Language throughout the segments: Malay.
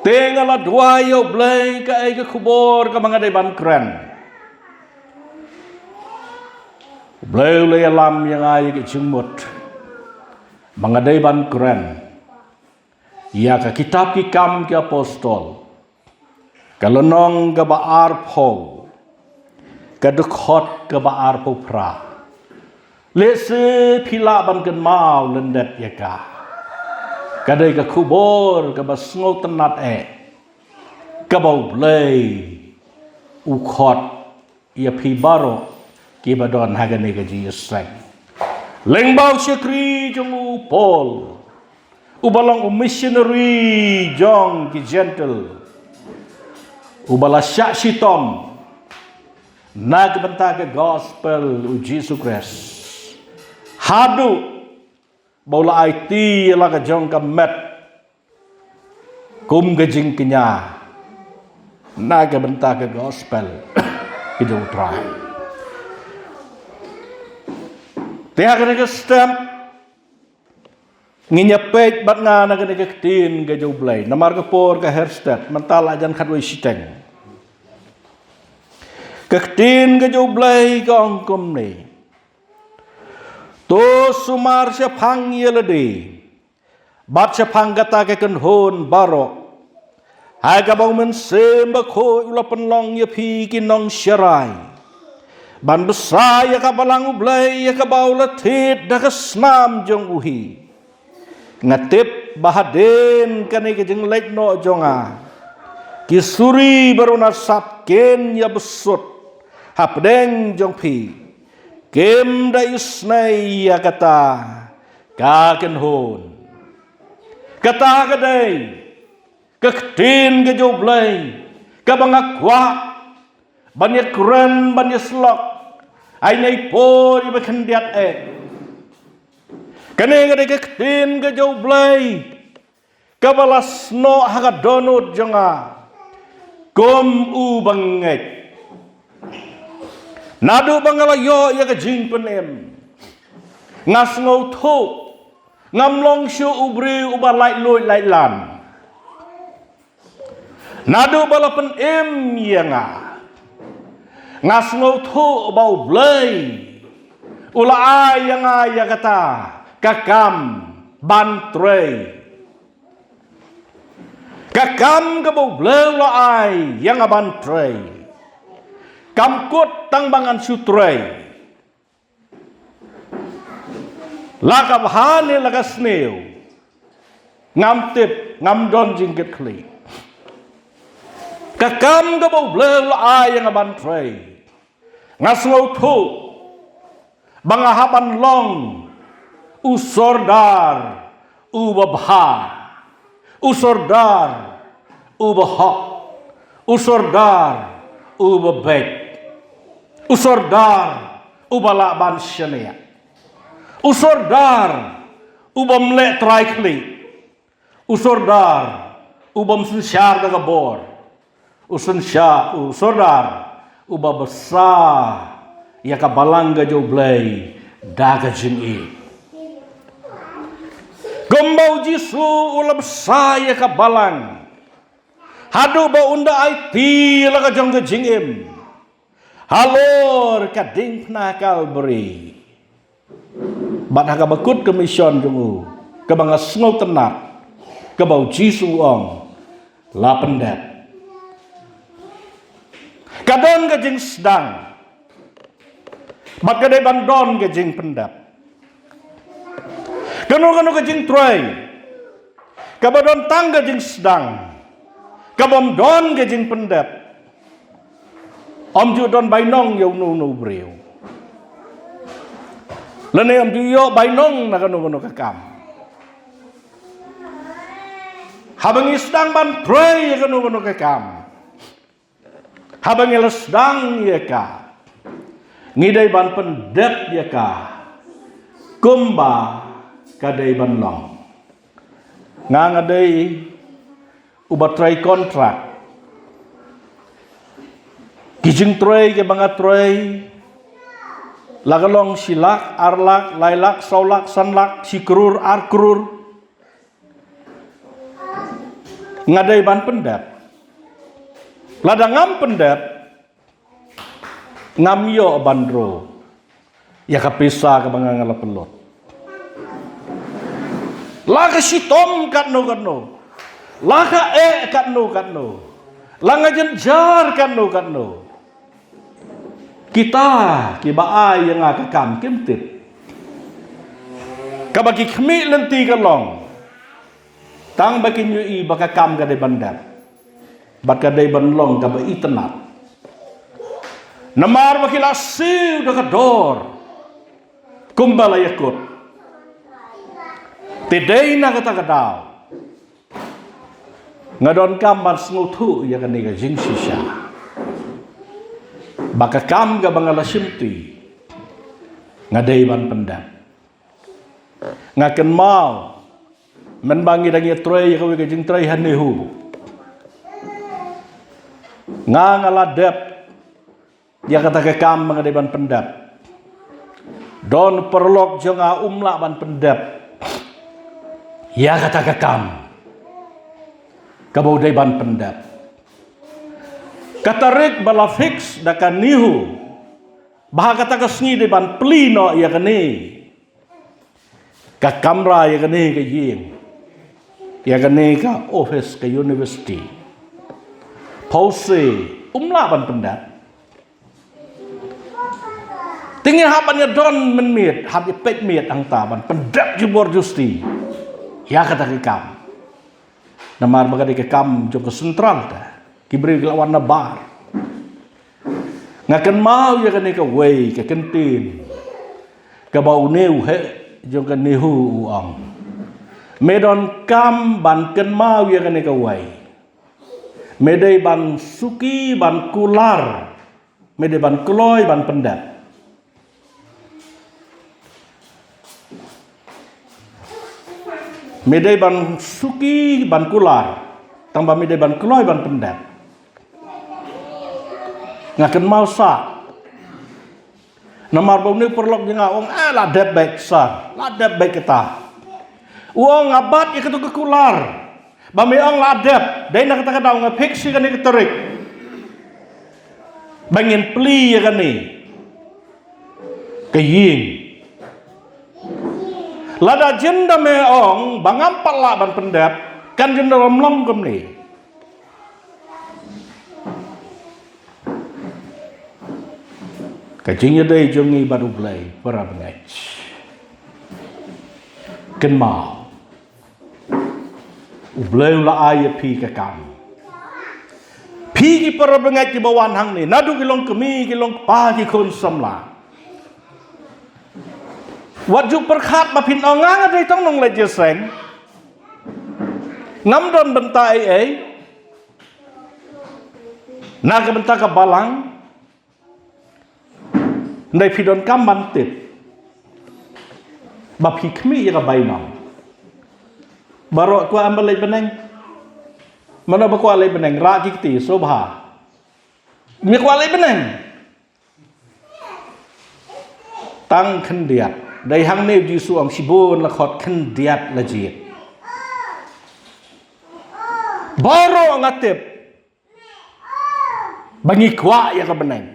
Tengala dua yo blay ka ay kubor ka mga dayban kren. Blay ulay alam yang ay kicimut. Mga dayban kren. Ya ka kitab kikam ki apostol. Kalonong ka baar po. Kadukot ka baar po pra. Lese pila ban kan mau lendet ya ka. Kadai ka kubor ka basngo tenat ka bau blay ukot ia pi baro ki badon hagane ka jieseng leng bau syakri jong upol ubalang missionary jong ki gentle ubala syak sitom nag benta ke gospel u Jesus Christ hadu baula IT la ka jong ka met kum ka jing kenya na ka benta ka gospel itu try tiha ka ka stamp nginyapet bat nga na ka tin ka joblay namar ka por ka herstat mentala jan khatway siteng ka tin ka joblay ka angkom ni to sumar siya pang yelade bat siya pang gata ke kenhon baro haga bang men semba ko ulapan long ya pi kinong syarai ban besar ya ka balang ublay ya ka baula tit da ka snam jong uhi ngatip bahaden kani ke jeng lek no jonga kisuri baruna satken ya besut hapdeng jong pi Kem da isnay ya kata kaken hon kata kadai kektin ke joblay kabangakwa banyak keren banyak slok ay nay po di bakandiat kane kadai kektin ke joblay kabalas no hagadonot jonga kom u banget nado bangalayo ya ka jing penem ngas ngau tho ngamlong shu ubri ubalai loi lai lan nado balapen ya nga ngas ngau tho bau blay ula ay nga ya kata kakam bantrei kakam ka bau blay ula ay yang bantrei kamkut tangbangan sutrai laka bahane laka sneo ngamtip ngamdon jingket kli kakam gabau blel ayang abantrai ngasngau tu bangahaban long usordar ubabha usordar ubahok usordar ubabek usordar ubala ban syania usordar ubam le traikli usordar ubam sensyar daga bor usordar uba besar ya ka balangga joblay daga jingi gombau jisu ulam saya ka balang hadu ba unda IT laga jong jingim halor kading penakal beri bat haga bakut ke mission jungu ke banga sngo tenat ke bau jisu ong lapendat kadon ke jing sedang bat kadai bandon ke jing pendap kanu ke jing troy kabadon tang ke jing sedang kabom don ke jing pendap om ju don bainong yo nu breu lene om ju yo bainong na kanu kakam habang isdang ban pray kanu kakam habang lesdang ya ka ngidai ban pendep ya ka kumba kadai ban long ngangadai ubatrai kontrak kijing troy ke bangat troy lagalong silak arlak lailak saulak sanlak sikrur arkrur ngadai ban pendap. Lada ngam pendap, ngam yo bandro. Ya kapisa ka banganga lapelot. Laka sitom katno. Laka katno. Langa jenjar katno. Kita kibaay yang akakam kimtit. Kabagi kami lenti kalong. Tang bagi nyui bakakam kadai bandar. Bakadai banlong kaba itenat. Namar bakila siu dakador. Kumbala yakut. Tidai na kata kadau. Ngadon kamar sengutu ya kani ka jing sisya. Bakakam ka bangala simti. Ngadai ban pendam. Ngaken mau menbangi dangi troy ka wi jing troy hanehu. Ngaladep ya kata kakam mengadai ban pendam. Don perlok jonga umla ban pendap. Ya kata kakam. Kabau dai ban pendap. Kata rik bala fix dakan nihu. Bah kata kesni dai ban plino ya kani. Ka kamra ya kani ka ying. Ya kani ka office ka university. Pause umla ban pendap. Tinggal habannya don menmit, habi pet mit angtaban, pendap jubor justi. Ya kata kekam. Namar baga di kekam joko sentral ta. Kibri lawan nabar. Ngakan mau ya kan ka wei ka kentin. Ka bau neu he joko nehu uang. Medon kam ban ken mau ya kan ka wei. Medai ban suki ban kular. Medai ban kloy ban pendap. Medai ban suki ban kular, tambah medai ban kloy ban pendap. Ngaken mau sa. Namar bau ni perlok jenga ong ladep baik sa, ladep baik kita. Uang abat ya ketu kular. Bami ong ladep, dai nak kata kata ong fiksi kan ni keterik. Bangin pli ya kan ni. Kaying. Lada jenda meong bangampal lah ban pendap kan jenda romlong kem ni. Kacingnya day jongi baru belai para bengaj. Ken mau. Ublay ula ayat pi kakam. Pi ki para bengaj di bawah hang ni. Nadu kilong kemi kilong pagi kon samla. Wajib perkhat ma pin ongang ada tong nong leje seng. Ngam don benta ai. Naga benta ka balang. Ndai pidon kam mantip. Ba pi kmi ya ka bainam. Baro ko ambal lay beneng. Mana ba ko lay beneng ra ki ti sobha. Mi ko lay beneng. Tang khendiat. Dari hang ni jisu ang sibun lakot kendiat lajit. Baro ngatip. Bangi kwa ya ka beneng.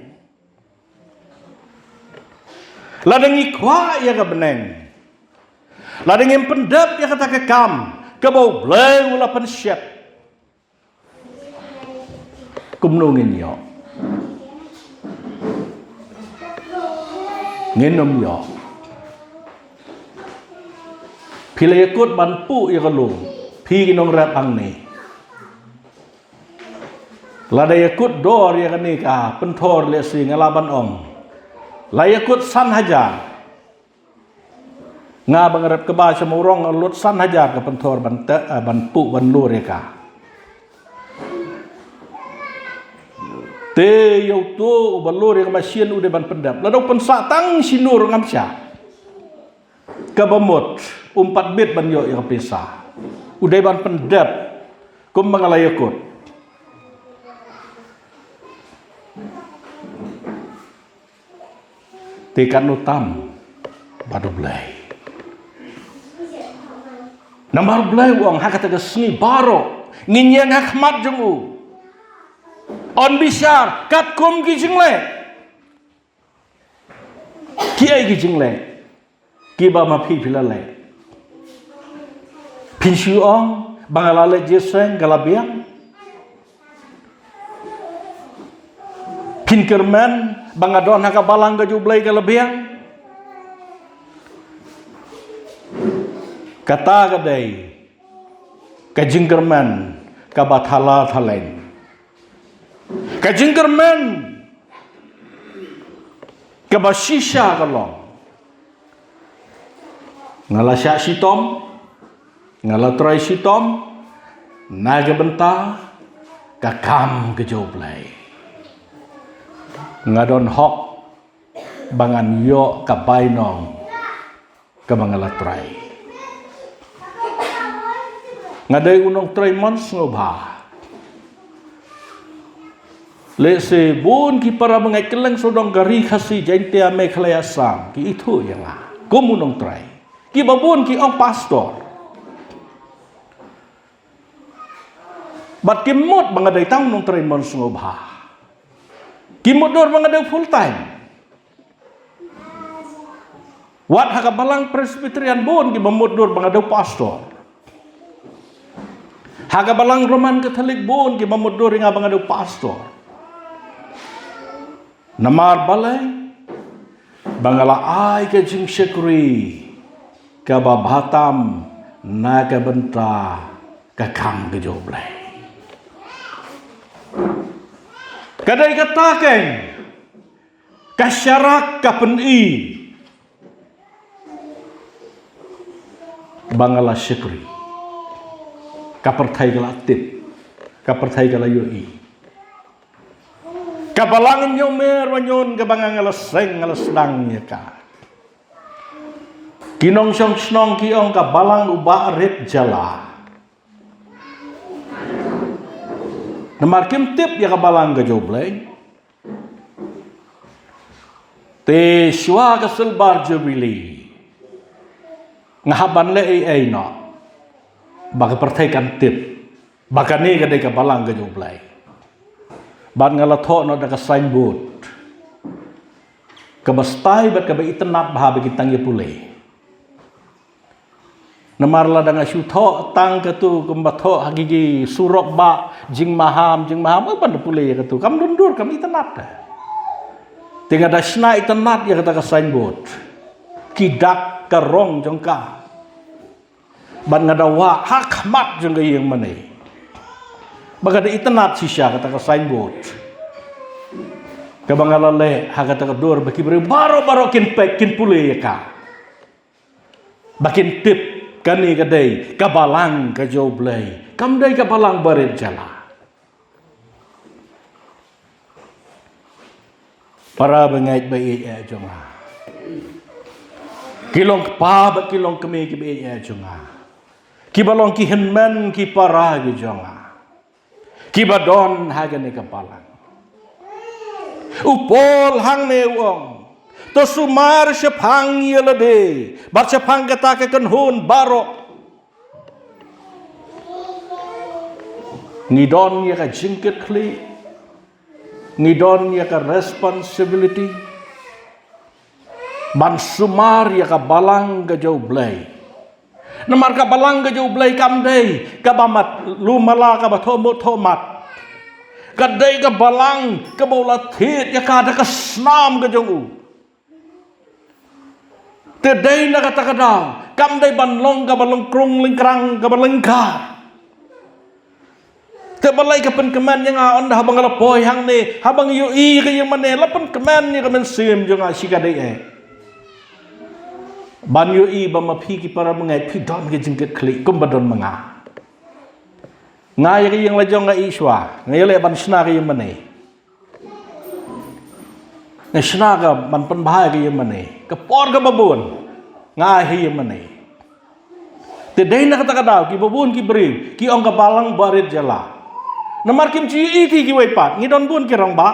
Ladangi kwa ya ka beneng. Ladangi pendap ya kata kekam. Kebau bleng ula pensyat. Kumnungin yo. Nginum yo. Pila yakut banpu ya kalung. Pi kinong rat ang ni. Lada yakut dor ya kan ni ka. Pentor le si ngalaban ong. La yakut san hajar. Nga bangarat keba sa murong lut san hajar ka pentor banpu banlur ya ka. Te yau tu banlur ya ka masien udah ban pendap. Lada pensatang sinur ngamsya. Kabamut. Umpat bit ban yo yang pisah. Udai ban pendap kum mangalayakut. Tekan utam badu blai. Nambar blai uang hakata kesni baro nginyang hakmat jungu on bisyar kat kum ki jingle ki ai ki jingle ki ba ma phi philale phin shu ong bangalale jeseng galabiang phin kerman bangadon haka balang ga jublai galabiang kata gadai kajingkerman kabathala thalain kajingkerman kabashisha kalong ngala sya sitom ngala trai sitom naga benta kakam kejoblai ngadon hok bangan yo kabainong kabangala trai ngadai unong trai mons ngobha lese bun ki para mengai keleng sodong gari khasi jainte ame khlaya sam ki itu yang komunong trai ki babun ki ong pastor bat ki mot bangadai tang nong trai mons ngobha ki modor bangadai full time wat hakabalang presbyterian bun ki bamodor bangadai pastor haga balang Roman Katolik bon ki mamodor nga bangado pastor namar balay bangala ay ka jing sekuri ka babatam na ka benta ka kam ka joblay kadai kataken kasyarak ka peni bangala sekuri kaperthai kala tip kaperthai kala yoi kabalangan nyomer wanyon kabangang alas seng alas sedang ya ka kinong syong snong kiong kabalang uba ret jala namar kim tip ya kabalang ka joblay te shwa ka silbar jubili ngahaban le ai no baka pertaikan tip baka ni kadai ka balang ka joblay ban ngala tho no da ka signboard ka bastai bat ka ba itenap bah ba kitang ye pule namarla da nga shu tho tang ka tu kumba tho hagigi surok ba jing maham ban pule ya ka tu kam dundur kam itenap tinga da sna itenap ya kata ka signboard kidak ka rong jongka ban ngadawa hakmat jeng yang mana bagada itenat sisya kata ka signboard ka bangalale hakata ka dor baki baro kin pek kin pule ya ka bakin tip kani kadai ka balang ka joblay kamdai ka balang baret jala para bengait bai ya jonga kilong pa ba kilong kami ki bai ya jonga ki balong ki henman ki para ki jonga ki badon hagane kapalang upol hang ne wong to sumar sepang yelade bar sepang kata ke kenhun baro ngidon ya ka jingket kli ngidon ya ka responsibility ban sumar ya ka balang ga joblay namar ka balang ga joblay kamdai ka bamat lumala ka bathomo thomat kadai ka balang ka bola thit ya ka da ka snam ga jongu tedai na kata kadau kamdai banlong ka balong krung lingkrang ka balengka te balai ka pen keman yang on habang lapoy hang ne habang yu i ka yang mane lapan keman ni ka men sim jonga sikadai ban yu i ba ma phi ki para mengai phi don ke jingket klik kum badon menga ngai ka yang lajong ga iswa ngai le ban sna ka yang mane ngai sna ka ban pen bahai ka yang mane ka por ka babun ngai hi yang mane te dai na kata kadau ki babun ki beri ki ong ka balang barit jala namar kim chi i ki wai pat ngi don bun ki rong ba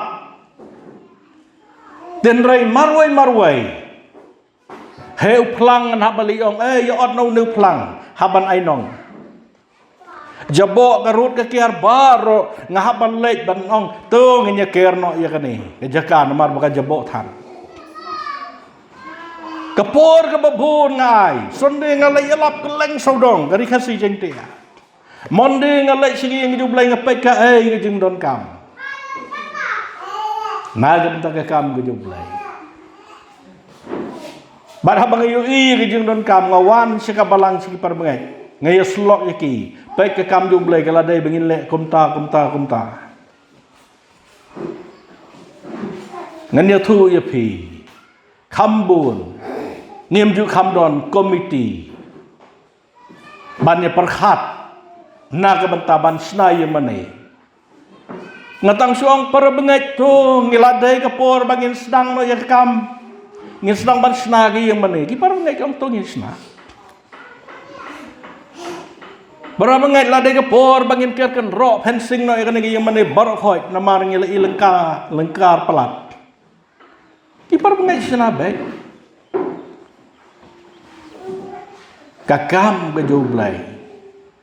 den rai marwai heu plang an habali ong yo ot no nu plang haban ai nong Jabok garut ke kiar baro ngahaban lek ban ong tung nya kerno ya kani kejakan mar baka jabok than kapor ke babun ngai sonde ngalai elap keleng saudong gari khasi jeng tia monde ngalai sigi yang jublai ngapek ka ngajing don kam nagam ta ka kam ge jublai bar habang yu ngajing don kam ngawan sika balang sigi parbengai ngaya slok yaki pek ke kam jublai kala dai bengin lek kumta ngan ya thu ya pi kambun niam ju kam don komiti bannya perkhat naga bentaban snai mane ngatang suang parbengai tu ngiladai kapor bangin sedang no ya kam ngin sedang ban snagi yang mane ki parbengai kam tu ngin sna Barabangai ladai kapor bangin kerkan rock fencing no ikan yang mana barok hoi namar ngila lengkar pelat. Kipar bangai senabai. Kakam bejublai.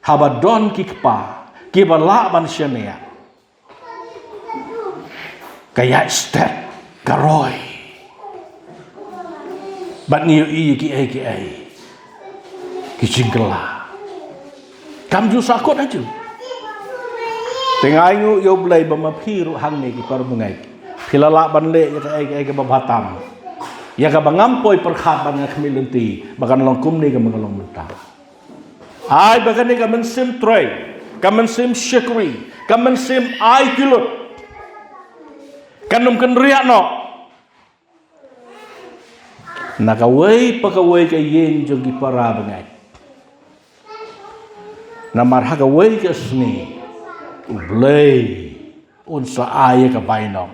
Habadon kikpa kibala ban syania. Kayak step garoi. Bat niu ki ai. Kicingkela. Kam ju sakot aja. Tengah ingu yo blai bama phiru hang ni ki parbengai. Philala ban le ya ai ke babatam. Ya ka bangampoi perkhat ban khmilenti bakan longkum ni ka mangalong mentah. Ai bakan ni ka mensim trei, ka mensim syekri, ka mensim ai kilut. Kanum kan riak no. Nakawai pakawai ka yen jong ki para bengai. Namar haga wei ke sini ublei unsa aya ke bainong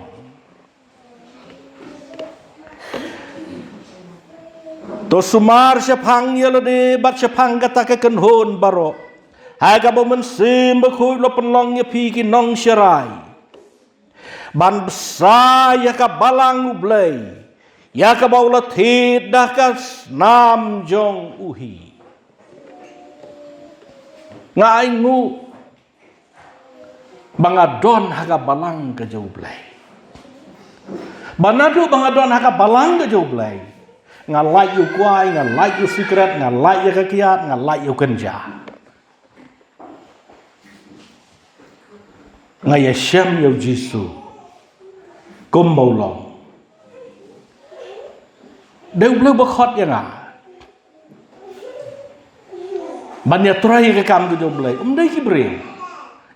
to sumar syapang yelade bat syapang kata ke kenhon baro haga bo mensim bekhui lo penlong ye pi ki nong syarai ban besar ya ka balang ublei ya ka baula thid dah ka nam jong uhi ngaingu bangadon haga balang ke jaublai banadu bangadon haga balang ke jaublai ngalai yu kuai ngalai yu secret ngalai yu kekiat ngalai yu kenja ngaya syam yu jisu kumbaulong deu bleu bakhot ya nga banyak try ke kam tu joblai dai ki bre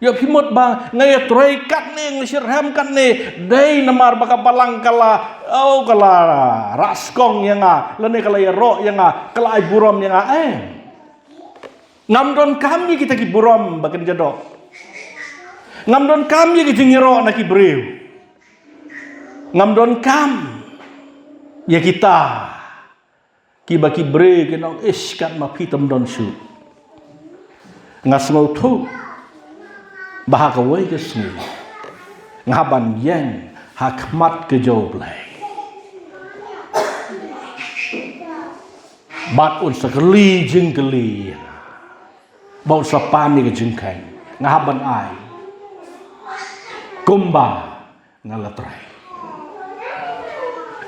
yo phimot ba ngai try kat ne ngisirham kat ne dai namar baka balang kala kala raskong yang lene kala ya ro yang kala ai burom yang ngamdon kami kita ki burom bakan jadok ngamdon kami ki jingiro na ki bre ngamdon kam ya kita ki baki bre ke nong iskat ma pitam don su ngasmau tu bahaka wei ke sini ngaban yang hakmat ke joblai bat un sakeli jengkeli bau sapani ke jengkai ngaban ai kumba ngalatrai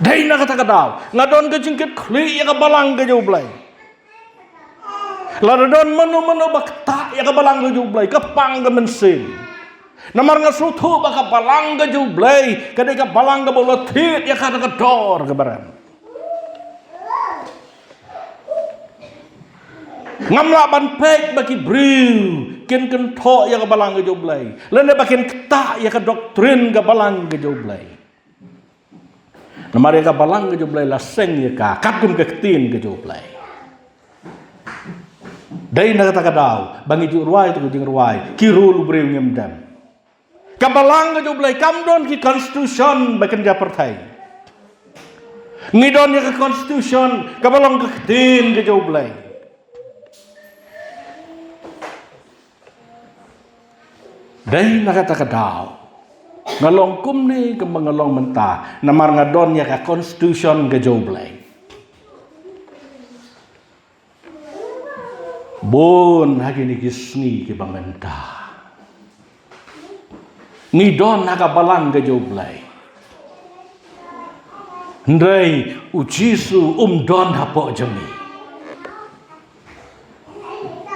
dai na kata kadau ngadon ke jengket kli ya ka balang ke joblai Ladon menu bakta ya kabalang ke jublai kepang ke mensin. Namar ngasutu baka balang ke jublai kadai ka balang ke bolotit ya kada kedor ke baran. Ngamla ban pek baki briu ken tok ya kabalang ke jublai. Lene bakin ketak ya ka doktrin ke balang ke jublai. Namar ya ka balang ke jublai la seng ya ka katum ke ketin ke jublai. Dai na kata kadau bangi ju ruai tu jing ruai kirul breu ngemdam kabalang ke jublai kamdon ki constitution bakan ja partai ngidon ya ke constitution kabalang ke din ke jublai dai na kata kadau ngalong kum ni ke mengalong mentah namar ngadon ya ke constitution ke jublai Bon hagi ni gisni ke banganta. Ni don naga balang ke joblay. Ndai ujisu don hapo jami.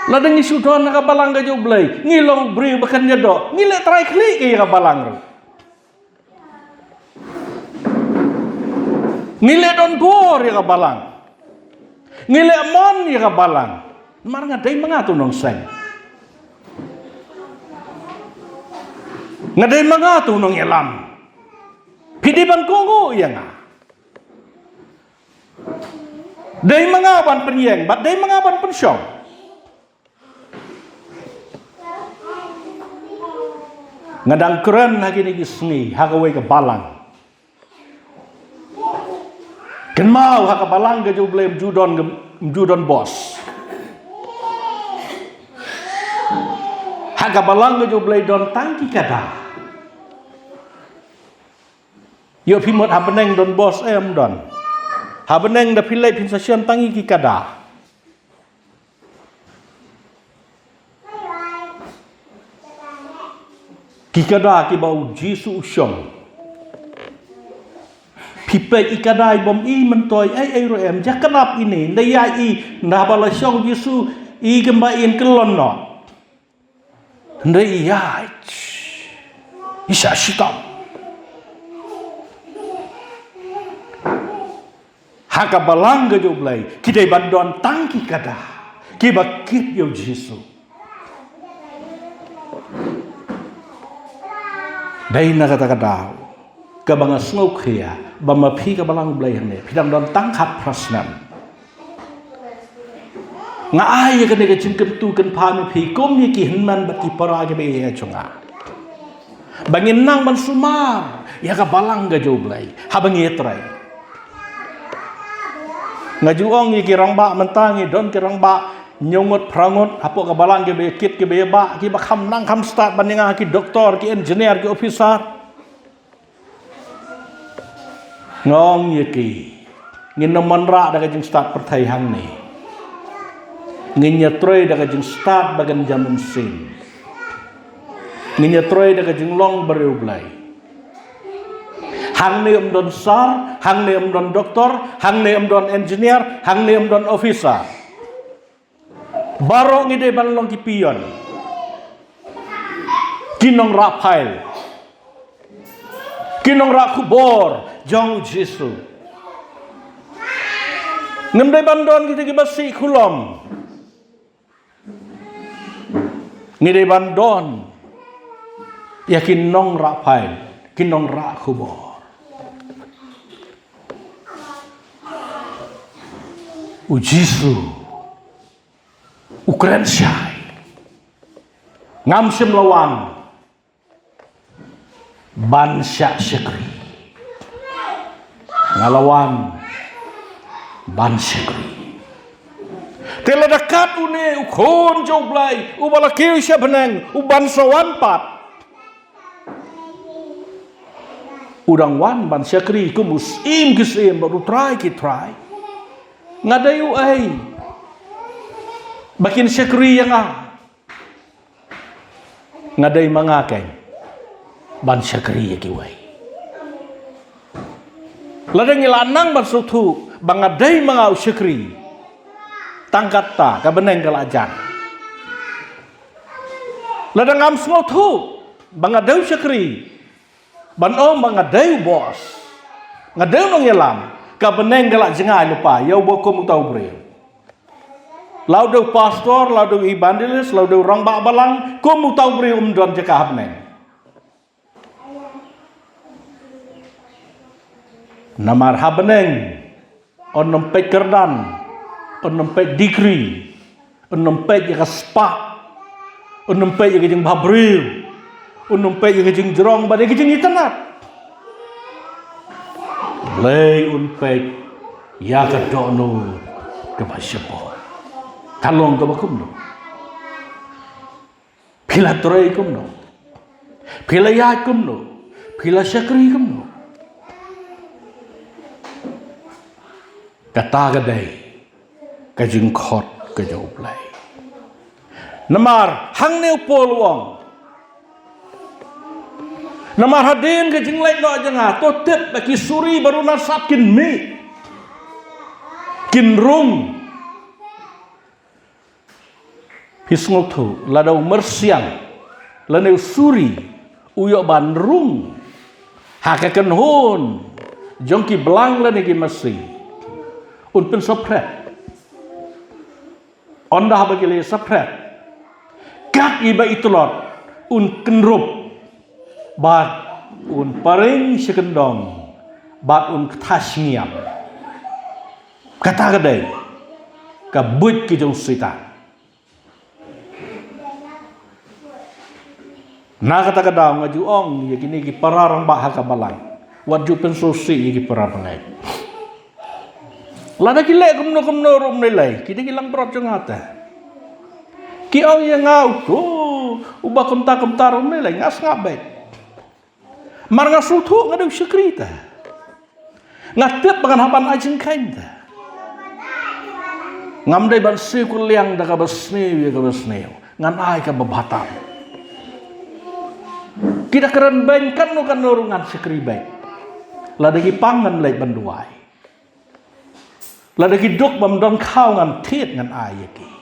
Ladang isu don naga balang ke joblay. Ngilong beri bakan nyedok. Ngile try klik ke ya balang. Ngile don bor ya balang. Ngile mon ya balang. Mar ngadai mangatu nong seng. Ngadai mangatu nong elam. Pidi ban kongo ya nga. Dai mangaban penyeng, bat dai mangaban pensyong. Ngadang keren lagi ni gisni, hagawe ke balang. Ken mau haka balang ke jublem judon bos. Haga balang ke jublem don tangki kada. Yo pimot habeneng don bos don. Habeneng da pilai pin sasian tangi ki kada. Ki kada ki bau jisu usyong. Pipet ikadai bom i mentoy ai roem jakanap ini ndaya i ndabala syong jisu i gembain kelon no. Ndaya isa sitam. Haka balang gajo blay kidai bandon tangki kada kiba kit yo jisu. Dai na kata kabanga smoke ya bama pi ka balang blay hane pidang don tangkap prasnan nga ai ka ne ka cingkem tu kan pa mi pi kom ni ki hinman bati para ke be ya chunga bangin nang ban sumar ya ka balang gajo blay habangi trai ngajuong ni ki rangba mentangi don ki rangba nyongot prangot apo ka balang ke be kit ke be ba ki ba kham nang kham start baninga ki doktor ki engineer ki officer ngong ye ki ngin nomon ra da jing start perthai hang ni ngin ya troy da jing start bagan jamun sin ngin ya troy da jing long bereu blai hang ni don sar hang ni don doktor hang ni don engineer hang ni don officer barong ide balong kipion kinong rapail kinong rakubor jong jisu ngemde bandon kita kibasi kulom ngide bandon ya kinong rapail kinong rakubor ujisu Ukren syai ngam sim lawan ban syak syakri ngalawan ban syakri tela dekat une ukon joblai ubala kiu syabeneng uban sawan pat udang wan ban syakri kumus im kisim baru try ki try ngadayu ai bakin syakri yang ngadai mangakai ban syakri ya kiwai ladang ilanang ban sutu bangadai mangau syakri tangkat ta kabeneng kalajan ladang am sutu bangadai syakri ban om bangadai bos ngadai nong ilam kabeneng kalajengai lupa yau bokom utau bre laudau pastor, laudau evangelis, laudau orang bak balang, kamu tahu beri don jeka habneng. Namar habneng, on nempek kerdan, on nempek degree, on nempek jeka spa, on nempek jeka jeng babril, on nempek jeka jeng jerong, badai jeng itenat. Lei unpek, ya kedono kebasyapon. Kalong ke bakum no, pila troy kum no, pila ya kum no, pila syakri kum no. Kata kadai, kajing khot kajau play. Namar hang neu pol wong. Namar hadin ke jing lek no janga to tep baki suri baru nasap kin mi. Kin rum. Hisngok tu ladau mersiang. Laneu suri uyo ban rum. Hakaken hun. Jongki belang lagi mesi. Un pen sopret. Onda bagi le sopret. Kat iba itulot un kenrup bat un paring sekendong bat un tas ngiam kata kadai kabut ke jong setan na kata kadang ngaju ong ya kini ki pararang bah ka balang waju pensosi ki pararangai lada ki le kumno rum nilai kini kilang berat jong ata ki au yang ngau tu ubah kemtar rum nilai ngas ngabek mar ngasul tu ngadu syukrita ngatep bangan haban ajeng kainta ngamdai ban sikul liang da ka besneu ya ka besneu ngan ai ka babatam kita keren bengkan no kan nurungan syukri baik ladagi pangan lai banduai ladagi duk bamdong kau ngan tiet ngan ai ki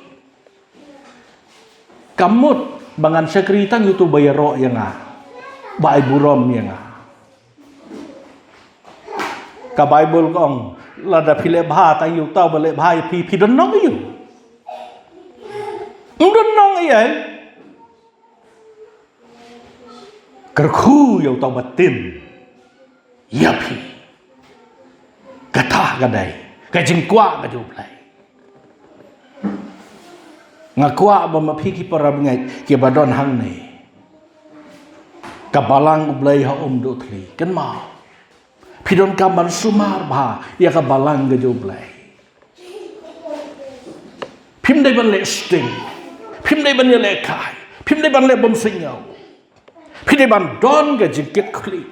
kamut bangan syukri tang itu bayaro yang bai burom yang ka Bible kong lada pile bha ta yu tau bale bha pi don nong yu don nong ai kerku yu tau batin ya pi kata kadai ka jingkwa ka jublai ngakwa ba mapi ki para bengai ki badon hang nei kabalang ublai ha do thli kan ma pidon kaman sumar bha ya kabalang ga jublai phim dai ban le sting phim dai ban le kai phim dai ban le bom singau phim dai ban don ga jikit khli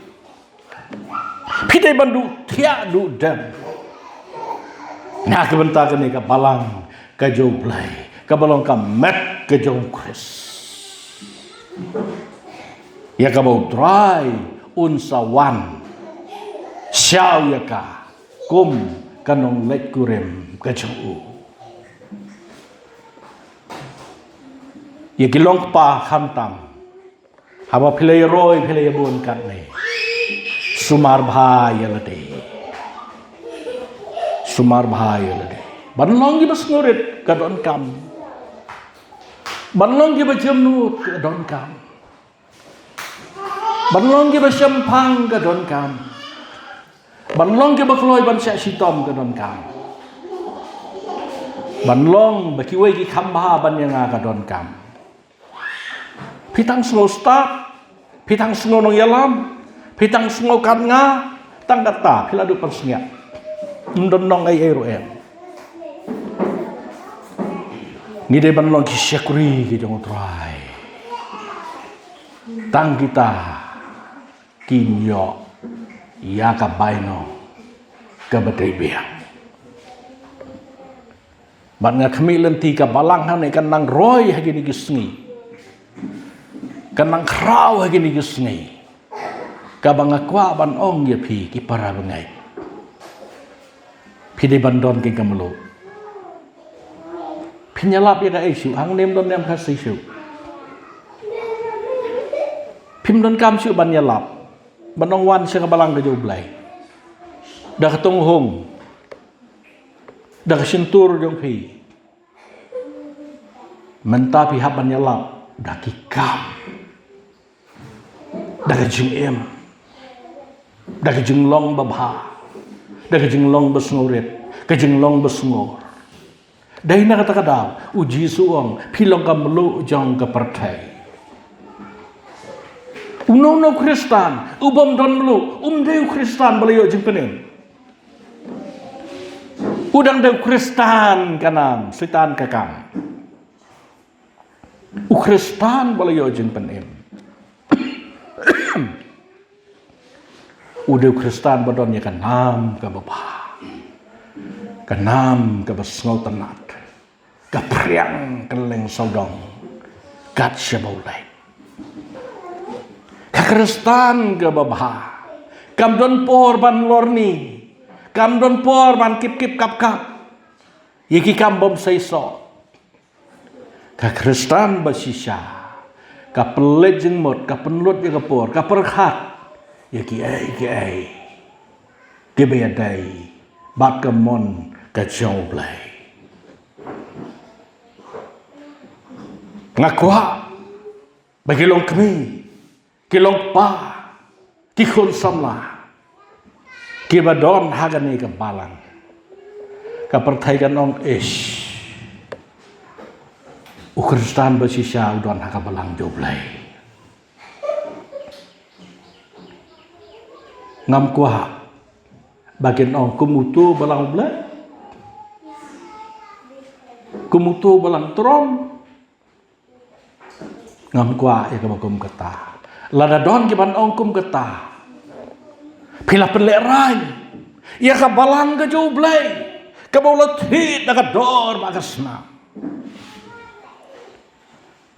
phim dai ban du thia du dam na ka banta ka ni kabalang ga jublai kabalong ka met ke jong kris ya kabau try unsawan xiao ya ka kum kanong lek kurem ke jong ya kilong pa khamtam haba philei roi philei bon kat ne sumar bhai yalade sumar bhai yalade banlong gi bas ngurit kadon kam banlong gi bajam nut ke don kam banlong gi bajam pang ke don kam banlong gi bakloi ban sya sitom ke don kam banlong bakiwei gi khamba ban yang ka don kam pitang sngo start pitang sngo nong yalam pitang sngo kan nga tang kata piladu persnya ndon nong ai ero em ngide ban long ki syakuri ki jong try tang kita kinyo ya ka baino ka batay biang ban nga kami lenti ka balang han kan nang roy ha gini gisngi kan nang kraw ha gini gisngi ka bangakwa ban ong ya pi ki para bangai pi de bandon ki kamlo Pinyalap ya ka isu, hang nem don nem kasih isu. Pim don kam isu ban nyalap, banong wan siya kabalang ka jublay. Dah ketunghong, dah kesentur jong pi. Mentapi hap ban nyalap, dah kikam, dah kejeng em, dah kejeng long babha, dah kejeng long besngurit, kejeng long besngur. Dahil na kata-kata, uji suong, pilong kamlu jong kepertai. Uno Kristan, ubam don lu, deu Kristan balayo jeng penin. Udang deu Kristan kanam, setan kakam. Kristan balayo jeng penin. Udeu Kristan badonnya kanam ke bapa. Kanam ke besngau tenat. Kepriang keleng sodong kat sebulai. Kakristan ke babah. Kam don por ban lorni. Kam don por ban kip kap. Yiki kam bom saiso. Kakristan basisya. Kapelet jengmot, kapenlut ya kapor, kaperhat. Yiki ai. Gebedai. Bat kemon kejauhlai. Ngakwa bagi long kami, kilong pa, kikon samla, kibadon hagani kebalang, kapertaikan ong ish, ukristan bersisa udon hakabalang joblay, ngam kuah, bagian ong kumutu balang blay, kumutu balang trom. Ngam kuah ya kebakum kata. Lada don kiban ongkum kata. Pila pelek rai. Ya kabalang ke jublay. Kabaulat hit na kador magasna.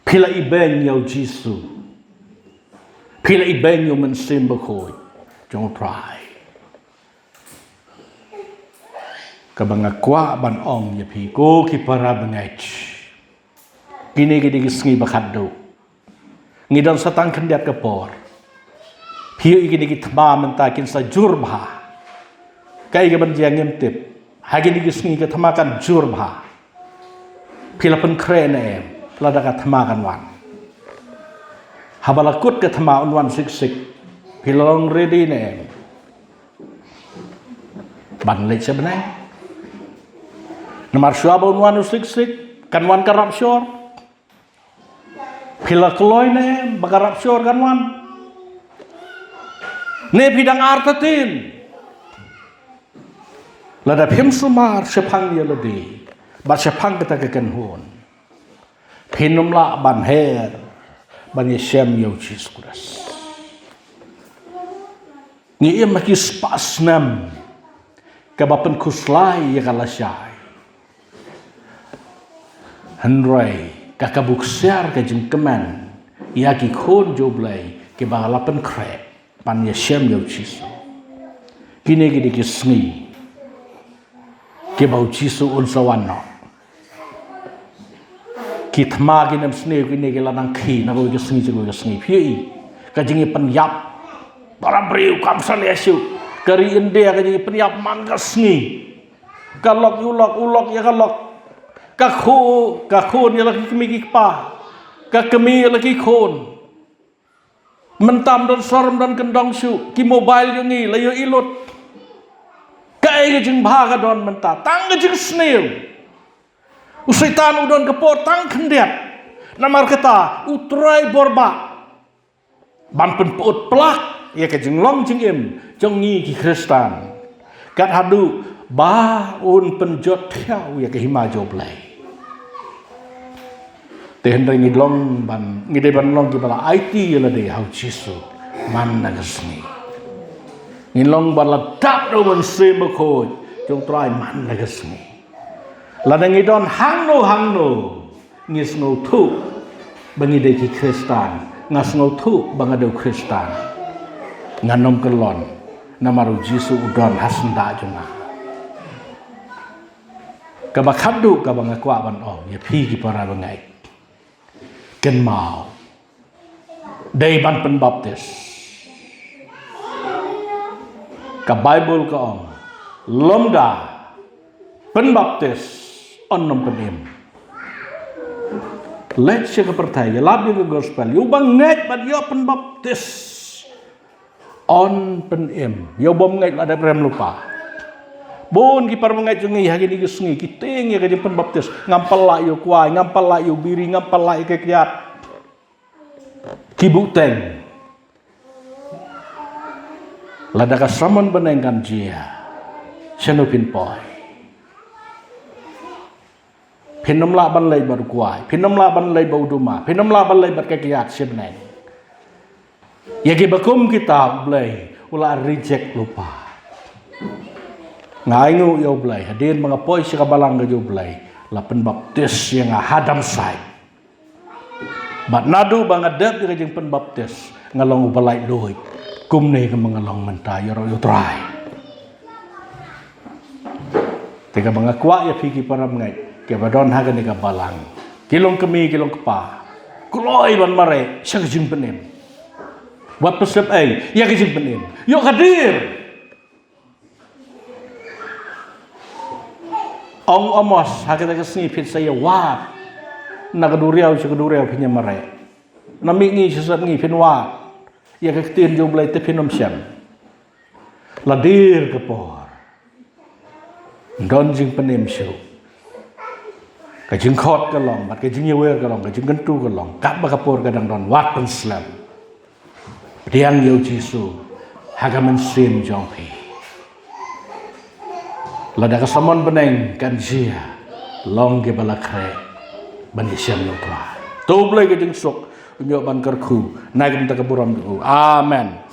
Pila ibeng yaw Jisu. Pila ibeng yaw mensimbakoy. Jong pray. Kabangakwa ban ong ya piko kipara bangaj. Kini kisngi bakado. Ngidon satang kendiat kepor. Hiu iki thma mentakin sa jurbha. Kai gaban jiang ngimtip. Hagi kisngi ke thmakan jurbha. Pila pen krene em. Lada ka thmakan wan. Habalakut ke thma unwan sik. Pila long ready ne em. Ban lech sebenai. Namar syuaba unwan sik. Kan wan karap syur. Pila keloy ne bagarap syur kan wan. Ne pidang artatin. Lada pim sumar sepang ya ledi. Bat sepang kita kekenhun. Pinumla ban her. Ban yesem yau Kristus. Ni ia maki spasnam. Kabapen kuslai ya kalasyai. Henry. Kakabuksiar ke jengkeman. Ia ki khon joblay. Ke bangalapan krep. Pan yesem yau Jisu. Kini kisngi. Ke bau Jisu unsawano. Kitma kinam sni kini ke lanang ki. Nago kisngi. Piyi. Kajengi penyap. Para beriu kamsan yesu. Kari India kajengi penyap mangkasngi. Kalok ulok ya kalok. Kakun ya lagi kemiki pa. Kakemi ya lagi kon. Mentam dan sorm dan kendong su. Ki mobile yung layo ilot. Kaya jeng baga don menta. Tangga jeng snail. Usaitan udon kepor tang kendiat. Namar kata utrai borba. Ban penput pelak. Ya ke jeng long jeng im. Jeng ngi ki Kristan. Kat hadu. Ba un penjot tiaw ya ke hima joblay. Tehendra ngidlong ban ngide ban long kibala IT yala de hau Jisu man nagasni. Ngilong ban ladap do man sembakoj jong try man nagasni. Ladang ngidon hangno ngisno tu bangide ki Kristan ngasno tu bangado Kristan. Nganom kelon namaru Jisu udon hasnda jonga. Kabakadu kabangakwa ban ong ya pi ki para bangai. Ken mau day ban penbaptis ka Bible ka ong lomda penbaptis onom penim let siya ka pertaya labi ka gospel yu bang net bat yo penbaptis on penim yo bom ngai ada rem lupa bon ki par mangai jungi hagi ni gisngi kiting ya kajeng penbaptis ngampal la yo kuai ngampal la yo biri ngampal la ke kiat kibuteng lada ka samon benengkan jia senupin poi pinom la ban lay bar kuai pinom la ban lay bau duma pinom la ban lay bar ke kiat sebneng ya ki bakum kita blay ula reject lupa ngaingu yo blay hadin mga poy si kabalang yo blay la penbaptis yang hadam sai Bat nadu bangadep di kajing penbaptis ngalong balai loy kum ne ke mengalong mentai ro utrai. Teka bangakwa ya pigi para mengai ke badon haga ni balang. Kilong kemi kilong kepa. Kuloi ban mare sia kajing penin. Buat pesep ya kajing penin. Yo hadir. Ong omos haga tak sni pit saya wat. Nakaduriaw siya kaduriaw pinya mare. Namingi siya sa ngi pinwa. Ya kaktin yung balay te pinom siyam. Ladir kapor. Don jing panim siya. Kajing khot kalong, mat kajing yawer kalong, kajing gentu kalong. Kap bakapor kadang don wat penslam. Diang yaw jisu. Hagaman sim jong pi. Lada kasamon beneng kan jia. Long ke balakre. Bani siam yang telah. Tublai ke jengsok. Unyok ban kerku. Naik minta keburam dulu. Amen.